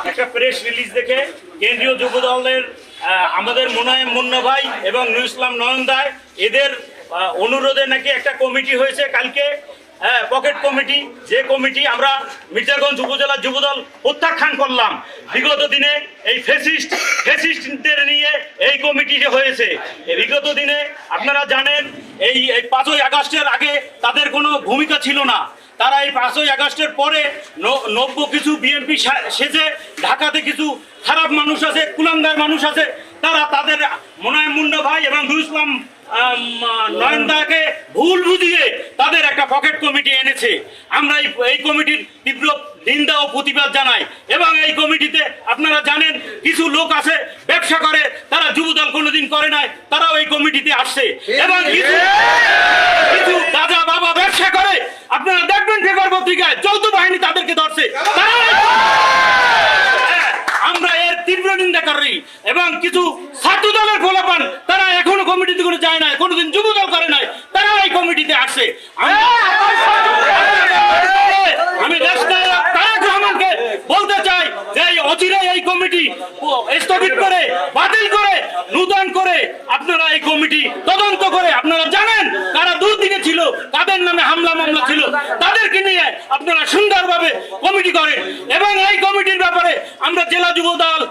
একটা press release দেখে কেন্দ্রীয় যুব দলের আমাদের মোনায়েম মুন্না ভাই এবং নুর ইসলাম নয়ন দায় এদের অনুরোধে নাকি একটা কমিটি হয়েছে কালকে, পকেট কমিটি, যে কমিটি আমরা মির্জাগঞ্জ উপজেলা যুবদল প্রত্যাখ্যান করলাম। বিগত দিনে এই ফ্যাসিস্টদের নিয়ে এই কমিটি হয়েছে। বিগত দিনে আপনারা জানেন এই 5ই আগস্টের আগে তাদের কোনো ভূমিকা ছিল না। তারা এই 5ই আগস্টের পরে নব্য কিছু বিএনপি সেজে ঢাকাতে কিছু খারাপ মানুষ আছে, কুলাঙ্গার মানুষ আছে, তারা তাদের মোনায়েম মুন্না ভাই এবং নুর ইসলাম নয়নদাকে ভুল বুঝিয়ে তাদের একটা পকেট কমিটি এনেছে। আমরা এই কমিটির তীব্র নিন্দা ও প্রতিবাদ জানাই। এবং এই কমিটিতে আপনারা জানেন কিছু লোক আছে ব্যবসা করে, তারা যুবদল কোনোদিন করে নাই, তারাও এই কমিটিতে আসছে। এবং কিছু দাদা বাবা ব্যবসা করে, আপনারা দেখবেন পেপার পত্রিকায় যৌথ বাহিনী তাদেরকে ধরছে। আমরা এর তীব্র নিন্দা করি। এবং কিছু ছাত্র দলের ফলাফল তারা এখনো কমিটিতে কোনো যায় না, কোনোদিন যুবদল করে নাই, তারা এই কমিটিতে আসছে। আমি দেশনায়ক তারেক রহমানকে বলতে চাই যে অচিরে এই কমিটি স্থগিত করে, বাতিল করে, নূতন করে আপনারা এই কমিটি তদন্ত করে, আপনারা জানেন কারা দুর্দিনে ছিল, কাদের নামে হামলা মামলা ছিল, তাদেরকে নিয়ে আপনারা সুন্দরভাবে কমিটি করেন। এবং এই কমিটির ব্যাপারে আমরা জেলা যুবদল